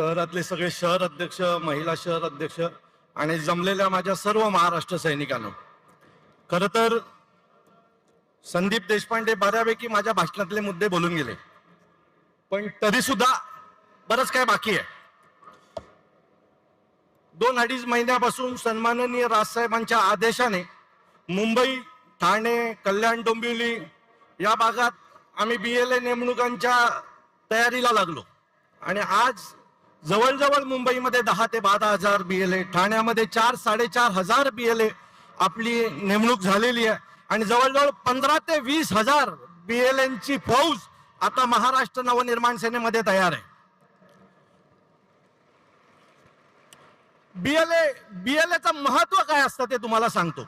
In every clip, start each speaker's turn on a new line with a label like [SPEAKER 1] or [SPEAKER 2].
[SPEAKER 1] शहरातले सगळे शहर अध्यक्ष, महिला शहर अध्यक्ष आणि जमलेल्या माझ्या सर्व महाराष्ट्र सैनिकांनो, खरं तर संदीप देशपांडे बऱ्यापैकी माझ्या भाषणातले मुद्दे बोलून गेले, पण तरी सुद्धा बरंच काय बाकी आहे. 2-2.5 महिन्यापासून सन्माननीय राजसाहेबांच्या आदेशाने मुंबई, ठाणे, कल्याण, डोंबिवली या भागात आम्ही BLA नेमणुकांच्या तयारीला लागलो आणि आज जवळजवळ मुंबईमध्ये 10 ते 12 हजार BLA, ठाण्यामध्ये 4-4.5 हजार BLA आपली नेमणूक झालेली आहे आणि जवळजवळ 15 ते 20 हजार BLAंची फौज आता महाराष्ट्र नवनिर्माण सेनेमध्ये तयार आहे. BLAचं महत्व काय असतं ते तुम्हाला सांगतो.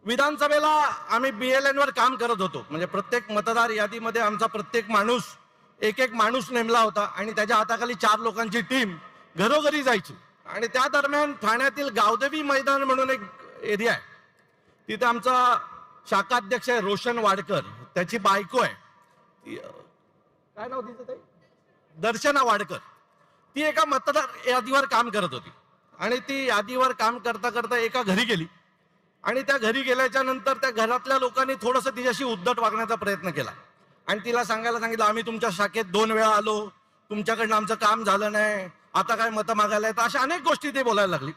[SPEAKER 1] विधानसभेला आम्ही BLAंवर काम करत होतो, म्हणजे प्रत्येक मतदार यादीमध्ये आमचा प्रत्येक माणूस एक माणूस नेमला होता आणि त्याच्या हाताखाली 4 लोकांची टीम घरोघरी जायची. आणि त्या दरम्यान ठाण्यातील गावदेवी मैदान म्हणून एक एरिया आहे, तिथे आमचा शाखाध्यक्ष आहे रोशन वाडकर, त्याची बायको आहे, काय नाव तिचं ते, दर्शना वाडकर. ती एका मतदार यादीवर काम करत होती आणि ती यादीवर काम करता करता एका घरी गेली आणि त्या घरी गेल्याच्या नंतर त्या घरातल्या लोकांनी थोडंसं तिच्याशी उद्धट वागण्याचा प्रयत्न केला आणि तिला सांगायला सांगितलं, आम्ही तुमच्या शाखेत 2 वेळा आलो, तुमच्याकडनं आमचं काम झालं नाही, आता काय मतं मागायला येतं, अशा अनेक गोष्टी ते बोलायला लागली.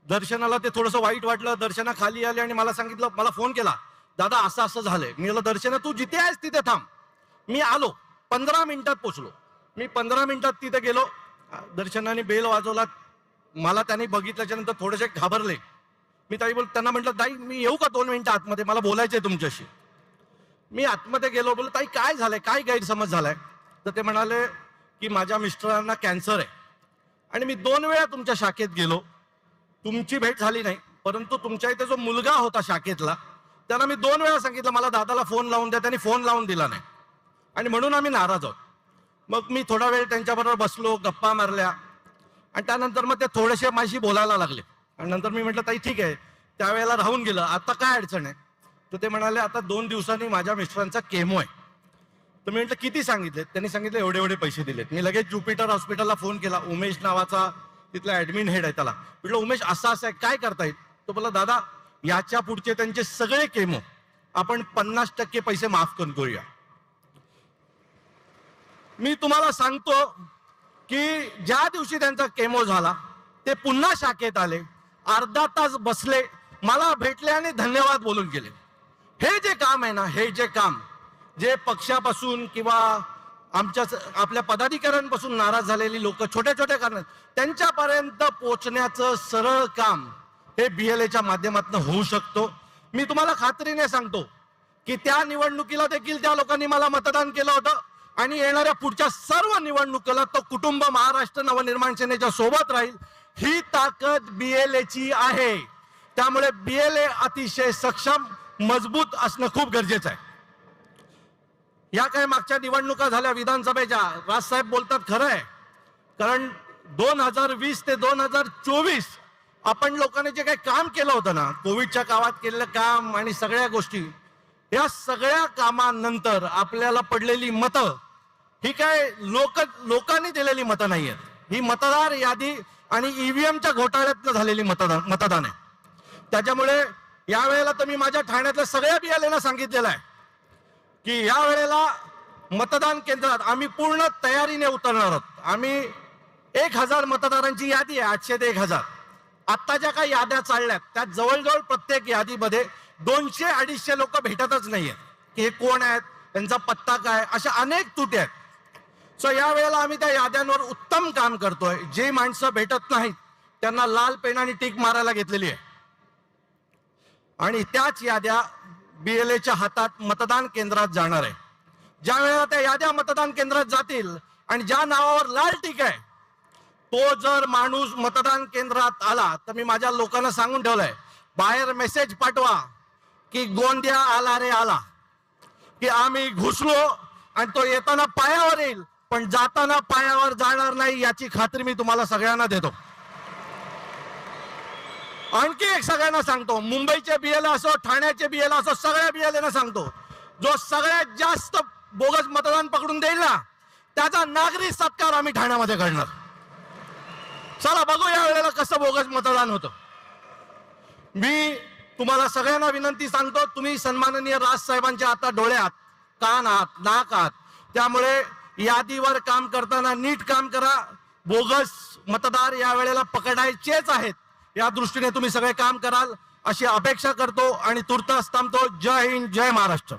[SPEAKER 1] दर्शनाला ते थोडंसं वाईट वाटलं. दर्शना खाली आली आणि मला सांगितलं, मला फोन केला, दादा असं असं झालंय. मी म्हटलं, दर्शना तू जिथे आहेस तिथे थांब. मी आलो, 15 मिनिटात पोचलो. मी 15 मिनिटात तिथे गेलो. दर्शनाने बेल वाजवला. मला त्यांनी बघितल्याच्या नंतर थोडेसे घाबरले. मी त्यांना म्हटलं, ताई मी येऊ का 2 मिनिटं आतमध्ये, मला बोलायचंय तुमच्याशी. मी आतमध्ये गेलो. बोललो, ताई काय झालंय, काय गैरसमज झालाय? तर ते म्हणाले की माझ्या मिस्टरांना कॅन्सर आहे आणि मी 2 वेळा तुमच्या शाखेत गेलो, तुमची भेट झाली नाही, परंतु तुमच्या इथे जो मुलगा होता शाखेतला त्यांना मी 2 वेळा सांगितलं मला दादाला फोन लावून द्या, त्यांनी फोन लावून दिला नाही आणि म्हणून आम्ही नाराज आहोत. मग मी थोडा वेळ त्यांच्याबरोबर बसलो, गप्पा मारल्या आणि त्यानंतर मग ते थोडेसे माझी बोलायला लागले आणि नंतर मी म्हटलं, ताई ठीक आहे, त्यावेळेला राहून गेलं, आता काय अडचण आहे? तर ते म्हणाले, आता 2 दिवसांनी माझ्या मिस्टरांचा केमो आहे. तर मी म्हटलं किती सांगितले? त्यांनी सांगितले एवढे एवढे पैसे दिलेत. मी लगेच ज्युपिटर हॉस्पिटलला फोन केला. उमेश नावाचा तिथला ऍडमिन हेड आहे, त्याला म्हटलं, उमेश असं असं आहे, काय करता येईल? तो बोला, दादा याच्या पुढचे त्यांचे सगळे केमो आपण 50% पैसे माफ करूया. मी तुम्हाला सांगतो की ज्या दिवशी त्यांचा केमो झाला ते पुन्हा शाखेत आले, अर्धा तास बसले, मला भेटले आणि धन्यवाद बोलून गेले. हे जे काम आहे ना, हे जे काम जे पक्षापासून किंवा आपल्या पदाधिकाऱ्यांपासून नाराज झालेली लोक छोट्या छोट्या कारणात त्यांच्यापर्यंत पोहोचण्याचं सरळ काम हे BLAच्या माध्यमातून होऊ शकतो. मी तुम्हाला खात्रीने सांगतो की त्या निवडणुकीला देखील त्या लोकांनी मला मतदान केलं होतं आणि येणाऱ्या पुढच्या सर्व निवडणुकीला तो कुटुंब महाराष्ट्र नवनिर्माण सेनेच्या सोबत राहील. ही ताकद BLAची आहे. त्यामुळे BLA अतिशय सक्षम, मजबूत असणं खूप गरजेचं आहे. या काही मागच्या निवडणुका झाल्या विधानसभेच्या, राजसाहेब बोलतात खरं आहे, कारण 2020 ते 2024 आपण लोकांनी जे काही काम केलं होतं ना, कोविडच्या काळात केलेलं काम आणि सगळ्या गोष्टी, या सगळ्या कामानंतर आपल्याला पडलेली मतं ही काय लोकांनी दिलेली मतं नाही आहेत. ही मतदार यादी आणि EVMच्या घोटाळ्यातनं झालेली मतदान आहे. त्याच्यामुळे यावेळेला तर मी माझ्या ठाण्यातल्या सगळ्या BLAंना सांगितलेलं आहे की या वेळेला मतदान केंद्रात आम्ही पूर्ण तयारीने उतरणार आहोत. आम्ही 1000 मतदारांची यादी आहे, 800 ते 1000. आता ज्या काही याद्या चालल्यात त्यात जवळजवळ प्रत्येक यादीमध्ये 200-250 लोक भेटतच नाहीयेत की हे कोण आहेत, त्यांचा पत्ता काय, अशा अनेक त्रुटी आहेत. सो या वेळेला आम्ही त्या याद्यांवर उत्तम काम करतोय. जे माणसं भेटत नाहीत त्यांना लाल पेन आणि टिक मारायला घेतलेली आहे आणि त्याच याद्या BLAच्या हातात मतदान केंद्रात जाणार आहे. ज्या वेळेला त्या याद्या मतदान केंद्रात जातील आणि ज्या नावावर लाल टिक आहे तो जर माणूस मतदान केंद्रात आला तर मी माझ्या लोकांना सांगून ठेवलंय, बाहेर मेसेज पाठवा की गोंदिया आला रे आला, की आम्ही घुसलो आणि तो येताना पायावर येईल पण जाताना पायावर जाणार नाही, याची खात्री मी तुम्हाला सगळ्यांना देतो. आणखी एक सगळ्यांना सांगतो, मुंबईचे BLA असो, ठाण्याचे BLA असो, सगळ्या BLAंना सांगतो, जो सगळ्यात जास्त बोगस मतदान पकडून देईल ना त्याचा नागरिक सत्कार आम्ही ठाण्यामध्ये करणार. चला बघू या वेळेला कसं बोगस मतदान होतं. मी तुम्हाला सगळ्यांना विनंती सांगतो, तुम्ही सन्माननीय राज साहेबांच्या आता डोळ्यात, कान आहात, नाक आहात, त्यामुळे यादीवर काम करताना नीट काम करा. बोगस मतदार या वेळेला पकडायचेच आहेत, या दृष्टीने तुम्ही सगळे काम कराल अशी अपेक्षा करतो आणि तुर्तास थांबतो. जय हिंद, जय महाराष्ट्र.